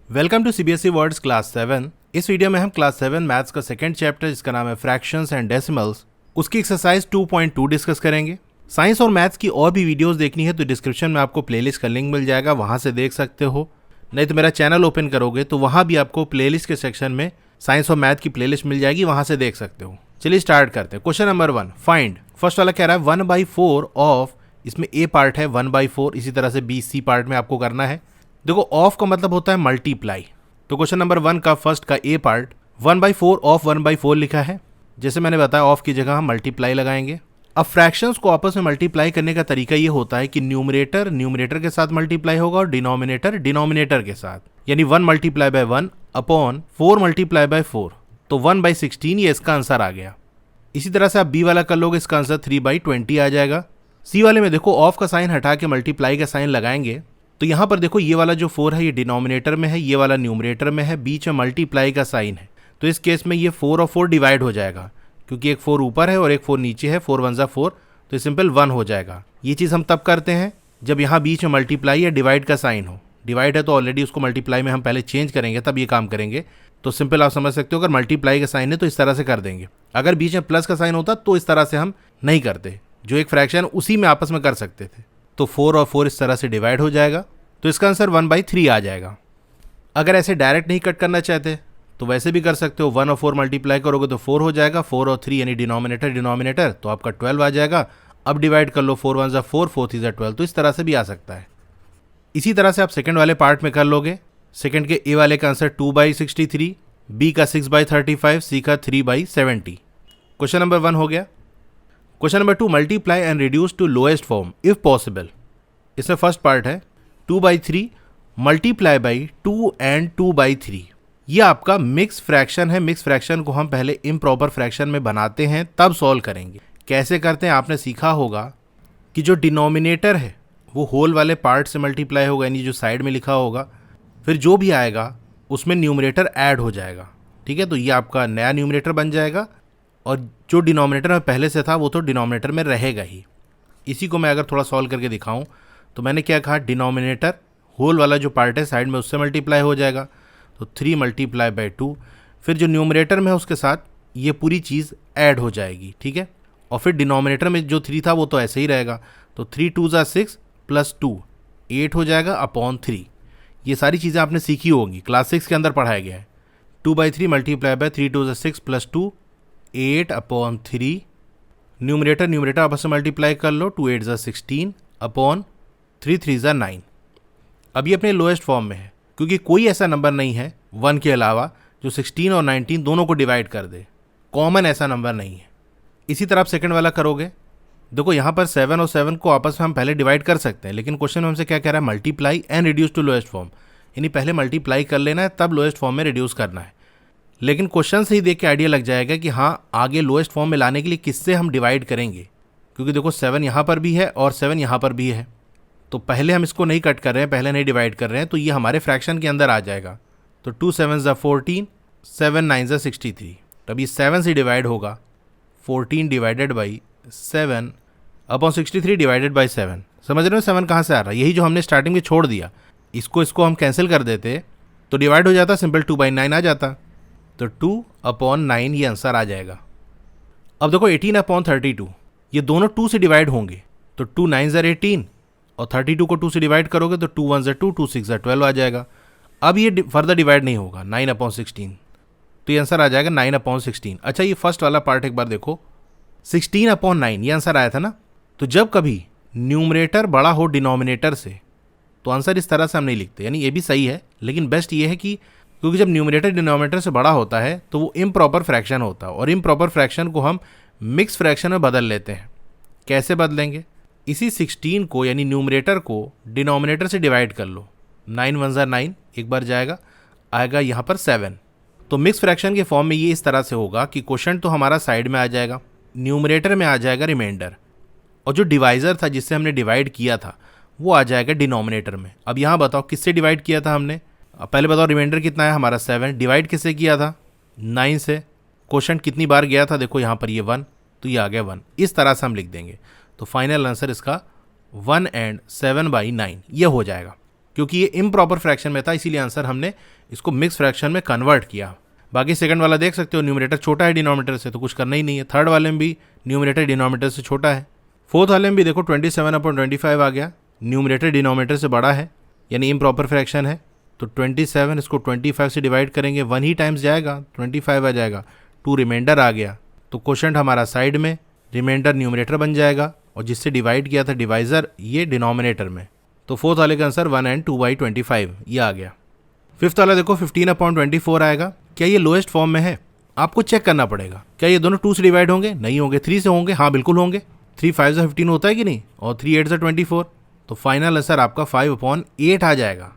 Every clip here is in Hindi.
Welcome to CBSE words class 7। इस वीडियो में हम क्लास 7 मैथ्स का सेकंड चैप्टर जिसका नाम है फ्रैक्शंस एंड डेसिमल्स उसकी एक्सरसाइज 2.2 डिस्कस करेंगे। साइंस और मैथ्स की और भी वीडियोस देखनी है तो डिस्क्रिप्शन में आपको प्लेलिस्ट का लिंक मिल जाएगा, वहां से देख सकते हो। नहीं तो मेरा चैनल ओपन करोगे तो वहां भी आपको प्लेलिस्ट के सेक्शन में साइंस और मैथ की प्लेलिस्ट मिल जाएगी, वहां से देख सकते हो। चलिए स्टार्ट करते हैं। Question number 1 find. फर्स्ट वाला कह रहा है 1/4 ऑफ, इसमें ए पार्ट है 1/4, इसी तरह से बी सी पार्ट में आपको करना है। देखो ऑफ का मतलब होता है मल्टीप्लाई, तो क्वेश्चन नंबर 1 का फर्स्ट का ए पार्ट 1/4 ऑफ 1/4 लिखा है। जैसे मैंने बताया ऑफ की जगह हम मल्टीप्लाई लगाएंगे। अब फ्रैक्शंस को आपस में मल्टीप्लाई करने का तरीका ये होता है कि न्यूमरेटर न्यूमरेटर के साथ मल्टीप्लाई होगा और डिनोमिनेटर डिनोमिनेटर के साथ, यानी 1 multiply by 1 upon 4 multiply by 4, तो 1/16 ये इसका आंसर आ गया। इसी तरह से आप बी वाला कर लोगे, इसका आंसर 3/20 आ जाएगा। सी वाले में देखो ऑफ का साइन हटा के मल्टीप्लाई का साइन लगाएंगे, तो यहां पर देखो ये वाला जो 4 है ये डिनोमिनेटर में है, ये वाला न्यूमरेटर में है, बीच में मल्टीप्लाई का साइन है। तो इस केस में ये 4 और 4 डिवाइड हो जाएगा, क्योंकि एक 4 ऊपर है और एक 4 नीचे है, 4 1 4, तो ये सिंपल 1 हो जाएगा। ये चीज़ हम तब करते हैं जब यहाँ बीच में मल्टीप्लाई या डिवाइड का साइन हो। डिवाइड है तो ऑलरेडी उसको मल्टीप्लाई में हम पहले चेंज करेंगे तब ये काम करेंगे। तो सिंपल आप समझ सकते हो, अगर मल्टीप्लाई का साइन है तो इस तरह से कर देंगे। अगर बीच में प्लस का साइन होता तो इस तरह से हम नहीं करते, जो एक फ्रैक्शन उसी में आपस में कर सकते थे। तो 4 और 4 इस तरह से डिवाइड हो जाएगा, तो इसका आंसर 1/3 आ जाएगा। अगर ऐसे डायरेक्ट नहीं कट करना चाहते तो वैसे भी कर सकते हो। 1 और 4 मल्टीप्लाई करोगे तो 4 हो जाएगा, 4 और 3 यानी डिनोमिनेटर डिनोमिनेटर, तो आपका 12 आ जाएगा। अब डिवाइड कर लो, 4 1 4, 4 3 12, तो इस तरह से भी आ सकता है। इसी तरह से आप सेकंड वाले पार्ट में कर लोगे। सेकंड के ए वाले का आंसर 2/63, बी का 6/35, सी का 3/70। क्वेश्चन नंबर 1 हो गया। Question number 2 multiply and reduce to lowest form if possible. इसमें फर्स्ट पार्ट है 2/3 मल्टीप्लाई बाई 2 एंड 2/3। ये आपका मिक्स फ्रैक्शन है। मिक्स फ्रैक्शन को हम पहले इम्प्रॉपर फ्रैक्शन में बनाते हैं तब सॉल्व करेंगे। कैसे करते हैं आपने सीखा होगा कि जो डिनोमिनेटर है वो होल वाले पार्ट से मल्टीप्लाई होगा, यानी जो साइड में लिखा होगा, फिर जो भी आएगा उसमें न्यूमरेटर ऐड हो जाएगा। ठीक है, तो ये आपका नया न्यूमरेटर बन जाएगा और जो डिनोमिनेटर में पहले से था वो तो डिनोमिनेटर में रहेगा ही। इसी को मैं अगर थोड़ा सॉल्व करके दिखाऊं तो मैंने क्या कहा, डिनोमिनेटर होल वाला जो पार्ट है साइड में उससे मल्टीप्लाई हो जाएगा, तो 3 मल्टीप्लाई बाई 2, फिर जो न्यूमरेटर में है उसके साथ ये पूरी चीज़ ऐड हो जाएगी। ठीक है, और फिर डिनोमिनेटर में जो 3 था वो तो ऐसे ही रहेगा, तो 3 2 6 प्लस 2 8 हो जाएगा अपॉन 3। ये सारी चीज़ें आपने सीखी होंगी, क्लास 6 के अंदर पढ़ाया गया है। 2/3 multiply by 3 2 6 plus 2 8 upon 3। Numerator numerator आपस में मल्टीप्लाई कर लो, 2 8 16 अपॉन 3 3 9। अभी अपने लोएस्ट फॉर्म में है, क्योंकि कोई ऐसा नंबर नहीं है 1 के अलावा जो 16 और 19 दोनों को डिवाइड कर दे। कॉमन ऐसा नंबर नहीं है। इसी तरह आप सेकंड वाला करोगे। देखो यहाँ पर 7 और 7 को आपस में हम पहले डिवाइड कर सकते हैं, लेकिन क्वेश्चन में हमसे क्या कह रहा है, multiply and reduce to lowest form, यानी पहले मल्टीप्लाई कर लेना है तब लोएस्ट फॉर्म में रिड्यूस करना है। लेकिन क्वेश्चन से ही देख के आइडिया लग जाएगा कि हाँ आगे लोएस्ट फॉर्म में लाने के लिए किससे हम डिवाइड करेंगे, क्योंकि देखो 7 यहाँ पर भी है और 7 यहाँ पर भी है, तो पहले हम इसको नहीं कट कर रहे हैं, पहले नहीं डिवाइड कर रहे हैं, तो ये हमारे फ्रैक्शन के अंदर आ जाएगा। तो 2 7 14, 7 9 63, तो अभी 7 से डिवाइड होगा, 14 divided by 7 upon 63 divided by 7। समझ रहे हो 7 कहाँ से आ रहा है, यही जो हमने स्टार्टिंग में छोड़ दिया, इसको हम कैंसिल कर देते तो डिवाइड हो जाता, सिंपल 2/9 आ जाता, तो 2/9 ये आंसर आ जाएगा। अब देखो 18/32, ये दोनों 2 से डिवाइड होंगे, तो 2 9 18 और 32 को 2 से डिवाइड करोगे तो 2 1 2, 2 6 12 आ जाएगा। अब ये फर्दर डिवाइड नहीं होगा, 9/16, तो ये आंसर आ जाएगा 9/16। अच्छा ये फर्स्ट वाला पार्ट एक बार देखो, 16/9 ये आंसर आया था ना। तो जब कभी न्यूमरेटर बड़ा हो डिनोमिनेटर से तो आंसर इस तरह से हम नहीं लिखते, यानी ये भी सही है, लेकिन बेस्ट ये है कि क्योंकि जब न्यूमरेटर डिनोमिनेटर से बड़ा होता है तो वो इम्प्रॉपर फ्रैक्शन होता है, और इम्प्रॉपर फ्रैक्शन को हम मिक्स फ्रैक्शन में बदल लेते हैं। कैसे बदलेंगे, इसी 16 को यानी न्यूमरेटर को डिनोमिनेटर से डिवाइड कर लो, 9 1 9 एक बार जाएगा, आएगा यहाँ पर 7। तो मिक्स फ्रैक्शन के फॉर्म में ये इस तरह से होगा कि क्वोशंट तो हमारा साइड में आ जाएगा, न्यूमरेटर में आ जाएगा रिमाइंडर, और जो डिवाइज़र था जिससे हमने डिवाइड किया था वो आ जाएगा डिनोमिनेटर में। अब यहाँ बताओ किससे डिवाइड किया था हमने, पहले बताओ रिमाइंडर कितना है हमारा 7, डिवाइड किससे किया था 9 से, क्वोशंट कितनी बार गया था, देखो यहाँ पर ये 1, तो ये आ गया 1। इस तरह से हम लिख देंगे, तो फाइनल आंसर इसका 1 एंड 7/9 ये हो जाएगा। क्योंकि ये इम्प्रॉपर फ्रैक्शन में था, इसीलिए आंसर हमने इसको मिक्स फ्रैक्शन में कन्वर्ट किया। बाकी सेकंड वाला देख सकते हो न्यूमरेटर छोटा है डिनोमिनेटर से, तो कुछ करना ही नहीं है। थर्ड वाले में भी न्यूमरेटर डिनोमिनेटर से छोटा है। फोर्थ वाले में भी देखो 27/25 आ गया, न्यूमरेटर डिनोमिनेटर से बड़ा है, यानी इम्प्रॉपर फ्रैक्शन है। तो 27 इसको 25 से डिवाइड करेंगे, 1 ही टाइम्स जाएगा, 25 आ जाएगा, 2 रिमाइंडर आ गया। तो क्वोशंट हमारा साइड में, रिमाइंडर न्यूमरेटर बन जाएगा, और जिससे डिवाइड किया था डिवाइजर ये डिनोमिनेटर में। तो फोर्थ वाले का आंसर 1 and 2/25 ये आ गया। फिफ्थ वाला देखो 15/24 आएगा। क्या ये लोएस्ट फॉर्म में है? आपको चेक करना पड़ेगा। क्या ये दोनों 2 से डिवाइड होंगे? नहीं होंगे। 3 से होंगे? हाँ बिल्कुल होंगे। 3 5 15 होता है कि नहीं, और 3 8 24। तो फाइनल आंसर आपका 5/8 आ जाएगा।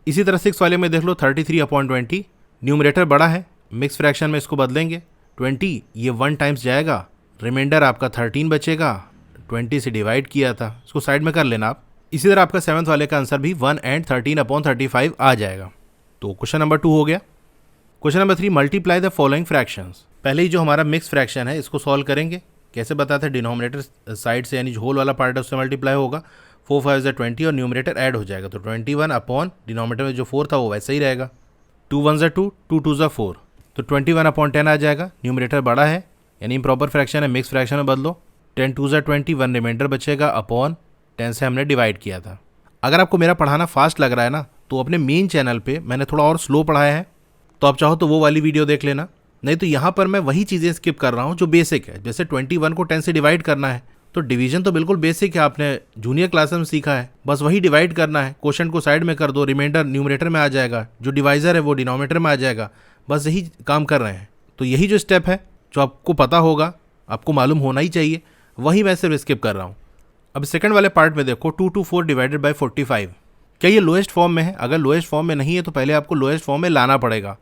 इसी तरह 6 वाले में देख लो 33/20, न्यूमरेटर बड़ा है, मिक्स फ्रैक्शन में इसको बदलेंगे, 20 ये 1 टाइम्स जाएगा, रिमाइंडर आपका 13 बचेगा, 20 से डिवाइड किया था, इसको साइड में कर लेना आप। इसी तरह आपका 7th वाले का आंसर भी 1 and 13/35 आ जाएगा। तो क्वेश्चन नंबर 2 हो गया। Question number 3, multiply the following fractions. पहले ही जो हमारा मिक्स फ्रैक्शन है इसको सॉल्व करेंगे। कैसे बताते हैं, डिनोमिनेटर साइड से यानी जो होल वाला पार्ट है उससे मल्टीप्लाई होगा, 4 5 20 और न्यूमरेटर ऐड हो जाएगा, तो 21 अपॉन डिनोमिनेटर में जो 4 था वो वैसे ही रहेगा। 2 1 2, 2 2 4, तो 21/10 आ जाएगा। न्यूमरेटर बड़ा है यानी इम्प्रॉपर फ्रैक्शन है, मिक्स फ्रैक्शन में बदलो, 10 2 20, 1 रिमाइंडर बचेगा, अपॉन 10 से हमने डिवाइड किया था। अगर आपको मेरा पढ़ाना फास्ट लग रहा है ना, तो अपने मेन चैनल पे मैंने थोड़ा और स्लो पढ़ाया है, तो आप चाहो तो वो वाली वीडियो देख लेना। नहीं तो यहाँ पर मैं वही चीज़ें स्किप कर रहा हूँ जो बेसिक है। जैसे 21 को 10 से डिवाइड करना है, तो डिवीजन तो बिल्कुल बेसिक है, आपने जूनियर क्लास में सीखा है, बस वही डिवाइड करना है। क्वोशंट को साइड में कर दो, रिमाइंडर न्यूमरेटर में आ जाएगा, जो डिवाइजर है वो डिनोमिनेटर में आ जाएगा, बस यही काम कर रहे हैं। तो यही जो स्टेप है जो आपको पता होगा, आपको मालूम होना ही चाहिए, वही मैं सिर्फ स्किप कर रहा हूँ। अब सेकंड वाले पार्ट में देखो 2 2 4 डिवाइडेड बाय 45। क्या ये लोएस्ट फॉर्म में है? अगर लोएस्ट फॉर्म में नहीं है तो पहले आपको लोएस्ट फॉर्म में लाना पड़ेगा।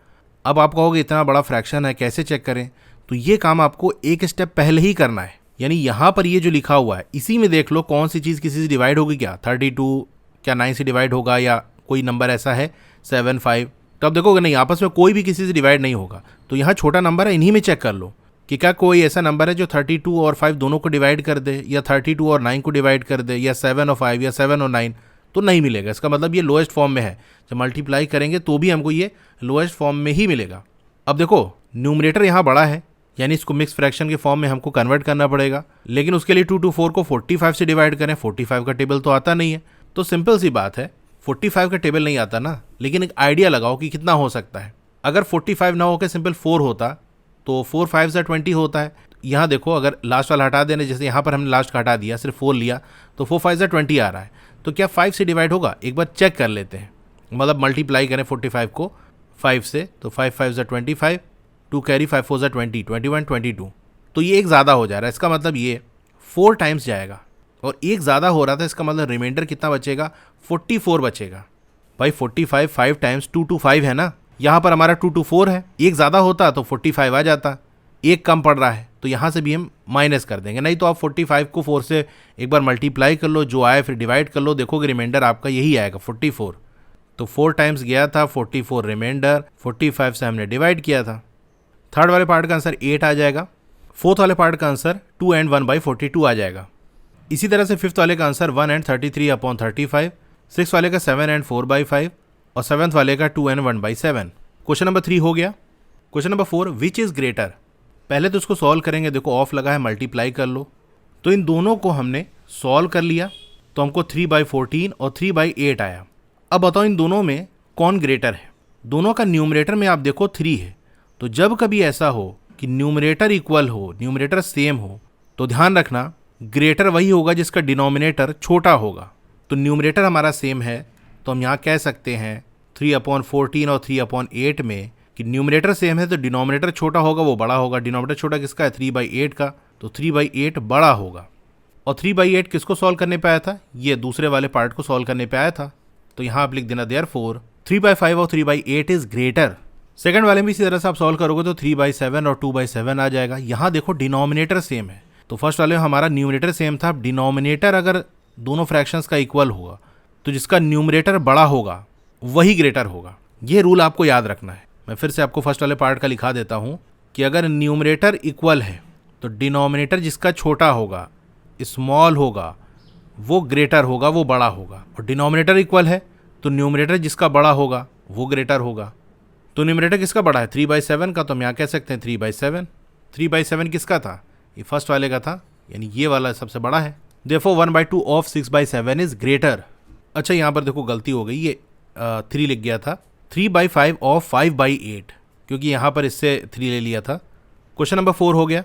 अब आप कहोगे इतना बड़ा फ्रैक्शन है कैसे चेक करें, तो ये काम आपको एक स्टेप पहले ही करना है। यानी यहाँ पर ये जो लिखा हुआ है इसी में देख लो कौन सी चीज़ किसी से डिवाइड होगी। क्या 32 क्या 9 से डिवाइड होगा, या कोई नंबर ऐसा है 7 5, तो अब देखोगे नहीं, आपस में कोई भी किसी से डिवाइड नहीं होगा। तो यहाँ छोटा नंबर है, इन्हीं में चेक कर लो कि क्या कोई ऐसा नंबर है जो 32 और 5 दोनों को डिवाइड कर दे, या 32 और 9 को डिवाइड कर दे, या 7 और 5 या 7 और 9, तो नहीं मिलेगा। इसका मतलब ये लोएस्ट फॉर्म में है। जब मल्टीप्लाई करेंगे तो भी हमको ये लोएस्ट फॉर्म में ही मिलेगा। अब देखो न्यूमरेटर यहाँ बड़ा है, यानी इसको मिक्स फ्रैक्शन के फॉर्म में हमको कन्वर्ट करना पड़ेगा, लेकिन उसके लिए 2 2 4 को 45 से डिवाइड करें। 45 का टेबल तो आता नहीं है, तो सिंपल सी बात है, 45 का टेबल नहीं आता ना, लेकिन एक आइडिया लगाओ कि कितना हो सकता है। अगर 45 ना होकर सिंपल 4 होता तो 4 5 से 20 होता है। यहाँ देखो अगर लास्ट वाला हटा देने, जैसे यहाँ पर हमने लास्ट का हटा दिया, सिर्फ 4 लिया, तो 4 5 से 20 आ रहा है। तो क्या 5 से डिवाइड होगा? एक बार चेक कर लेते हैं, मतलब मल्टीप्लाई करें 45 को 5 से, तो 5 5 से 25, 2 कैरी 5 4 से 20, 21 22, तो ये एक ज़्यादा हो जा रहा है। इसका मतलब ये 4 टाइम्स जाएगा, और एक ज़्यादा हो रहा था, इसका मतलब रिमाइंडर कितना बचेगा? 44 बचेगा। भाई 45 5 टाइम्स 2 2 5 है ना, यहाँ पर हमारा 2 2 4 है, एक ज़्यादा होता तो 45 आ जाता, एक कम पड़ रहा है, तो यहाँ से भी हम माइनस कर देंगे। नहीं तो आप 45 को 4 से एक बार मल्टीप्लाई कर लो, जो आए फिर डिवाइड कर लो, देखोगे रिमाइंडर आपका यही आएगा 44। तो 4 टाइम्स गया था, 44 रिमाइंडर, 45 से हमने डिवाइड किया था। थर्ड वाले पार्ट का आंसर 8 आ जाएगा। फोर्थ वाले पार्ट का आंसर 2 and 1/42 आ जाएगा। इसी तरह से फिफ्थ वाले का आंसर 1 and 33/35, सिक्स वाले का 7 and 4/5, और सेवन्थ वाले का 2 and 1/7। क्वेश्चन नंबर 3 हो गया। Question number 4, which is greater. पहले तो इसको सॉल्व करेंगे, देखो ऑफ लगा है, मल्टीप्लाई कर लो, तो इन दोनों को हमने सॉल्व कर लिया, तो हमको 3/14 और 3/8 आया। अब बताओ इन दोनों में कौन ग्रेटर है। दोनों का न्यूमरेटर में आप देखो 3 है, तो जब कभी ऐसा हो कि न्यूमरेटर इक्वल हो, न्यूमरेटर सेम हो, तो ध्यान रखना ग्रेटर वही होगा जिसका डिनोमिनेटर छोटा होगा। तो न्यूमरेटर हमारा सेम है, तो हम यहाँ कह सकते हैं 3/14 और 3/8 में कि न्यूमरेटर सेम है तो डिनोमिनेटर छोटा होगा, वो बड़ा होगा। डिनोमिनेटर छोटा किसका है? 3/8 का, तो 3/8 बड़ा होगा। और 3/8 किसको सॉल्व करने पे आया था? ये दूसरे वाले पार्ट को सॉल्व करने पे आया था, तो यहाँ आप लिख देना देयरफॉर 3/5 और 3/8 इज ग्रेटर। सेकंड वाले में इसी तरह से आप सॉल्व करोगे तो 3/7 और 2/7 आ जाएगा। यहाँ देखो डिनोमिनेटर सेम है, तो फर्स्ट वाले में हमारा न्यूमरेटर सेम था। डिनोमिनेटर अगर दोनों फ्रैक्शंस का इक्वल होगा तो जिसका न्यूमरेटर बड़ा होगा वही ग्रेटर होगा। ये रूल आपको याद रखना है। मैं फिर से आपको फर्स्ट वाले पार्ट का लिखा देता हूँ कि अगर न्यूमरेटर इक्वल है तो डिनोमिनेटर जिसका छोटा होगा, स्मॉल होगा, वो ग्रेटर होगा, वो बड़ा होगा। और डिनोमिनेटर इक्वल है तो न्यूमरेटर जिसका बड़ा होगा वो ग्रेटर होगा। तो न्यूमरेटर किसका बड़ा है 3/7 का, तो हम यहाँ कह सकते हैं 3/7। 3/7 किसका था, ये फर्स्ट वाले का था, यानी ये वाला सबसे बड़ा है। Therefore 1/2 of 6/7 is greater. अच्छा यहाँ पर देखो गलती हो गई, ये 3 लिख गया था। 3/5 ऑफ 5/8, क्योंकि यहाँ पर इससे 3 ले लिया था। क्वेश्चन नंबर 4 हो गया।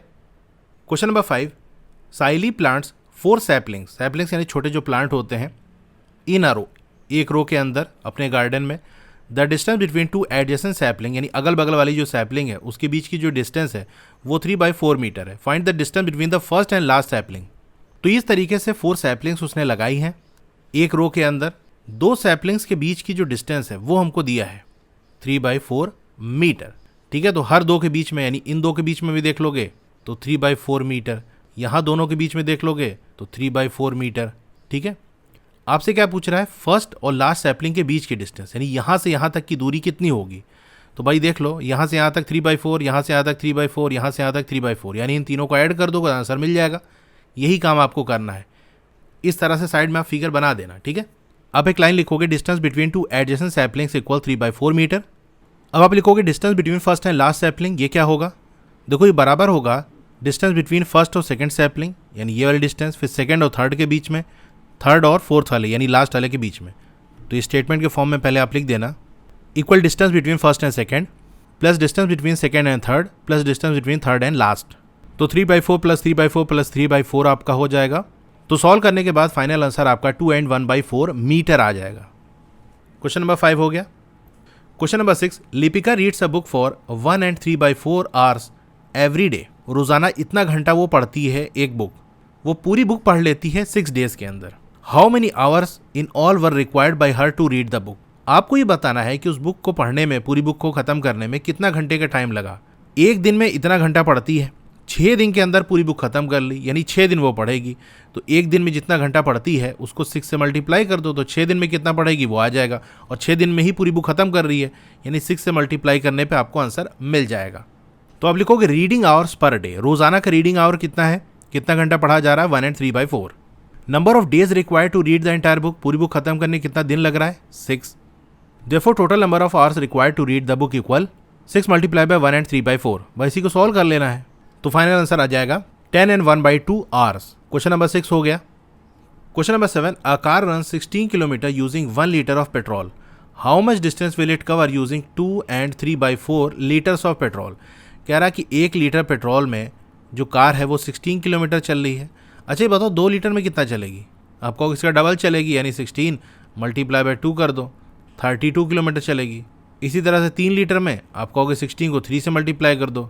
क्वेश्चन नंबर 5, साइली प्लांट्स 4 सैपलिंग्स, सैपलिंग्स यानी छोटे जो प्लांट होते हैं, इन अ रो, एक रो के अंदर अपने गार्डन में। The distance between 2 adjacent sapling, यानी अगल बगल वाली जो सैपलिंग है उसके बीच की जो डिस्टेंस है वो 3/4 मीटर है। Find the distance between the first and last sapling. तो इस तरीके से 4 सैपलिंग्स उसने लगाई हैं एक रो के अंदर। 2 सैपलिंग्स के बीच की जो डिस्टेंस है वो हमको दिया है 3/4 मीटर। ठीक है, तो हर 2 के बीच में, यानी इन 2 के बीच में भी देख लोगे तो 3/4 मीटर, यहाँ दोनों के बीच में देख लोगे तो 3/4 मीटर। ठीक है, आपसे क्या पूछ रहा है, फर्स्ट और लास्ट सैपलिंग के बीच की डिस्टेंस, यानी यहाँ से यहाँ तक की दूरी कितनी होगी। तो भाई देख लो, यहाँ से यहाँ तक 3/4, यहाँ से यहाँ तक 3/4, यहाँ से यहाँ तक 3/4, यानी इन तीनों को ऐड कर दो, आंसर मिल जाएगा। यही काम आपको करना है। इस तरह से साइड में आप फिगर बना देना। ठीक है, आप एक लाइन लिखोगे, distance between 2 adjacent saplings equal 3/4 metre. अब आप लिखोगे distance between first and last sapling, ये क्या होगा, देखो ये बराबर होगा डिस्टेंस बिटवीन फर्स्ट और सेकंड सैपलिंग, यानी ये वाली डिस्टेंस, फिर सेकंड और थर्ड के बीच में, थर्ड और फोर्थ वाले यानी लास्ट वाले के बीच में। तो ये स्टेटमेंट के फॉर्म में पहले आप लिख देना, equal distance between first and second plus distance between second and third plus distance between third and last. तो 3/4 प्लस 3/4 प्लस 3/4 आपका हो जाएगा। तो सॉल्व करने के बाद फाइनल आंसर आपका 2 and 1/4 मीटर आ जाएगा। क्वेश्चन नंबर 5 हो गया। Question number 6, Lipika reads a book for 1 and 3/4 hours every day. रोजाना इतना घंटा वो पढ़ती है एक बुक, वो पूरी बुक पढ़ लेती है 6 डेज के अंदर। How many hours in all were required by her to read the book. आपको ये बताना है कि उस बुक को पढ़ने में, पूरी बुक को खत्म करने में कितना घंटे का टाइम लगा। एक दिन में इतना घंटा पढ़ती है, 6 दिन के अंदर पूरी बुक खत्म कर ली, यानी 6 दिन वो पढ़ेगी। तो एक दिन में जितना घंटा पढ़ती है उसको 6 से मल्टीप्लाई कर दो, तो 6 दिन में कितना पढ़ेगी वो आ जाएगा। और 6 दिन में ही पूरी बुक खत्म कर रही है, यानी 6 से मल्टीप्लाई करने पर आपको आंसर मिल जाएगा। तो आप लिखोगे रीडिंग आवर्स पर डे, रोजाना का रीडिंग आवर कितना है, कितना घंटा पढ़ा जा रहा है, 1 and 3/4। Number of days required to read the entire book, पूरी बुक खत्म करने कितना दिन लग रहा है, 6। Therefore total number of hours required to read the book equal 6 multiply by 1 and 3/4। भाई इसी को सॉल्व कर लेना है, तो फाइनल आंसर आ जाएगा 10 and 1/2 आवर्स। क्वेश्चन नंबर 6 हो गया। Question number 7, a car run 16 kilometre using 1 litre of petrol. How much distance will it cover using 2 and 3/4 litres of petrol. कह रहा है कि 1 लीटर पेट्रोल में जो कार है वो 16 किलोमीटर चल रही है। अच्छा ये बताओ 2 लीटर में कितना चलेगी, आपको इसका डबल चलेगी, यानी 16 मल्टीप्लाई बाय 2 कर दो, 32 किलोमीटर चलेगी। इसी तरह से 3 लीटर में आप कहोगे 16 को 3 से मल्टीप्लाई कर दो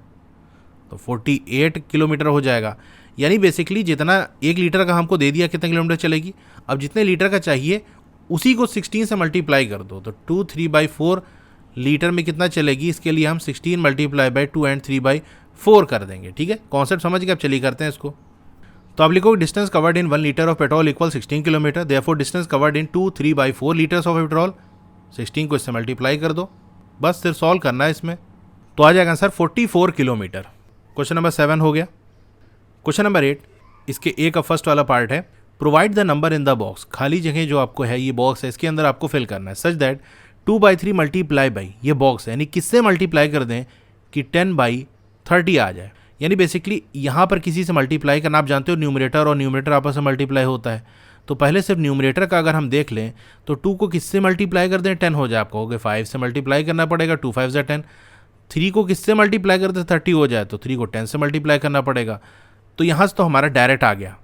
तो 48 किलोमीटर हो जाएगा। यानी बेसिकली जितना 1 लीटर का हमको दे दिया कितना किलोमीटर चलेगी, अब जितने लीटर का चाहिए उसी को 16 से मल्टीप्लाई कर दो, तो 2 3/4 लीटर में कितना चलेगी, इसके लिए हम 16 मल्टीप्लाई बाय 2 and 3/4 कर देंगे। ठीक है, कॉन्सेप्ट समझ के अब चलिए करते हैं इसको। तो आप लिखो distance covered in 1 litre of petrol equal 16 kilometre. Therefore distance covered in 2 3/4 litres of petrol, 16 को इससे मल्टीप्लाई कर दो, बस सिर्फ सॉल्व करना है इसमें, तो आ जाएगा आंसर 44 किलोमीटर। क्वेश्चन नंबर 7 हो गया। क्वेश्चन नंबर 8, इसके ए का फर्स्ट वाला पार्ट है, provide the number in the box. खाली जगह जो आपको है, ये बॉक्स है, इसके अंदर आपको फिल करना है सच दैट 2/3 मल्टीप्लाई बाई, ये बॉक्स है, यानी किससे मल्टीप्लाई कर दें कि 10/30 आ जाए। यानी बेसिकली यहाँ पर किसी से मल्टीप्लाई करना, आप जानते हो न्यूमरेटर और न्यूमरेटर आपस में मल्टीप्लाई होता है, तो पहले सिर्फ न्यूमरेटर का अगर हम देख लें तो 2 को किससे मल्टीप्लाई कर दें, 10 हो जाए। आप कहोगे 5 से मल्टीप्लाई करना पड़ेगा, 2 5 से 10। 3 को किससे मल्टीप्लाई कर दें 30 हो जाए, तो 3 को 10 से मल्टीप्लाई करना पड़ेगा। तो यहाँ से तो हमारा डायरेक्ट आ गया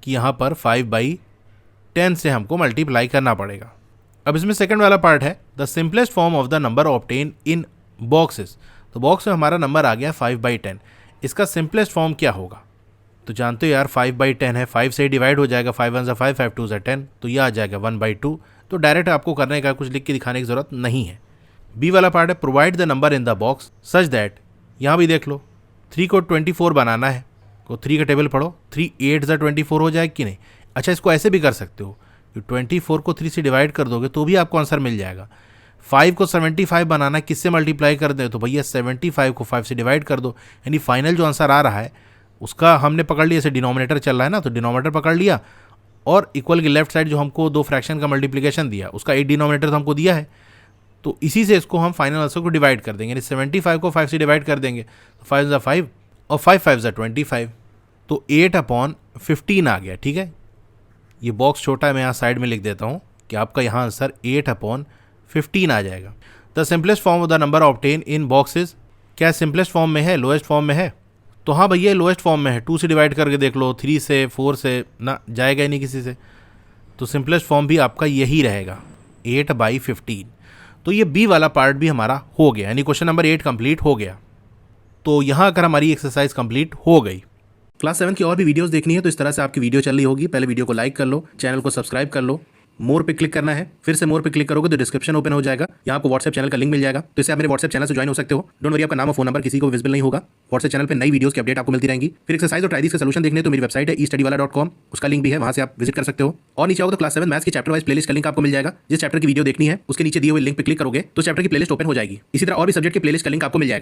कि यहाँ पर 5/10 से हमको मल्टीप्लाई करना पड़ेगा। अब इसमें सेकंड वाला पार्ट है, the simplest form of the number obtain in boxes. तो बॉक्स में हमारा नंबर आ गया 5/10, इसका सिंपलेस्ट फॉर्म क्या होगा, तो जानते हो यार 5/10 है, 5 से डिवाइड हो जाएगा, 5 1 5 5 2 10, तो यह आ जाएगा 1/2। तो डायरेक्ट आपको करने का, कुछ लिख के दिखाने की जरूरत नहीं है। बी वाला पार्ट है, provide the number in the box such that, यहाँ भी देख लो 3 को 24 बनाना है, तो 3 का टेबल पढ़ो, 3 8 24 हो जाए कि नहीं। अच्छा इसको ऐसे भी कर सकते हो कि 24 को 3 से डिवाइड कर दोगे तो भी आपको आंसर मिल जाएगा। 5 को 75 बनाना, किससे मल्टीप्लाई कर दे, तो भैया 75 को 5 से डिवाइड कर दो, यानी फाइनल जो आंसर आ रहा है उसका हमने पकड़ लिया, जैसे डिनोमिनेटर चल रहा है ना, तो डिनोमिनेटर पकड़ लिया और इक्वल की लेफ्ट साइड जो हमको दो फ्रैक्शन का मल्टीप्लिकेशन दिया उसका 8 डिनोमिनेटर तो हमको दिया है, तो इसी से इसको हम फाइनल आंसर को डिवाइड कर देंगे, यानी 75 को 5 से डिवाइड कर देंगे तो 5 ज़ा 5 और 5 5 ज़ा 25, तो 8/15 आ गया। ठीक है, ये बॉक्स छोटा है, मैं यहाँ साइड में लिख देता हूँ कि आपका यहाँ आंसर 8/15 आ जाएगा। The simplest form of the number obtain in boxes, क्या सिंपलेस्ट फॉर्म में है, लोएस्ट फॉर्म में है? तो हाँ भैया लोएस्ट फॉर्म में है, 2 से डिवाइड करके देख लो, 3 से 4 से ना जाएगा ही नहीं किसी से, तो सिंपलेस्ट फॉर्म भी आपका यही रहेगा 8/15। तो ये बी वाला पार्ट भी हमारा हो गया, यानी क्वेश्चन नंबर 8 कंप्लीट हो गया। तो यहाँ अगर हमारी एक्सरसाइज कंप्लीट हो गई। क्लास 7 की और भी वीडियोस देखनी है तो इस तरह से आपकी वीडियो चल रही होगी, पहले वीडियो को लाइक कर लो, चैनल को सब्सक्राइब कर लो, मोर पे क्लिक करना है, फिर से मोर पे क्लिक करोगे तो डिस्क्रिप्शन ओपन हो जाएगा, यहाँ आपको व्हाट्सएप चैनल का लिंक मिल जाएगा, तो इससे आप मेरे व्हाट्सएप चैनल से ज्वाइन हो सकते हो। डोंट वरी, आपका नाम और फोन नंबर किसी को विजिबल नहीं होगा। व्हाट्सएप चैनल पे नई वीडियोस की अपडेट आपको मिलती रहेंगी। फिर एक्सरसाइज और ट्राइडीज का सॉल्यूशन देखने तो मेरी वेबसाइट है estudywala.com, उसका लिंक भी है, वहां से आप विजिट कर सकते हो। और नीचे आओगे तो क्लास 7 मैथ्स की चैप्टर वाइज प्लेलिस्ट का लिंक आपको मिल जाएगा, जिस चैप्टर की वीडियो देखनी है उसके नीचे दिए हुए लिंक पे क्लिक करोगे तो चैप्टर की प्लेलिस्ट ओपन हो जाएगी। इसी तरह और भी सब्जेक्ट की प्लेलिस्ट का लिंक आपको मिल जाएगा।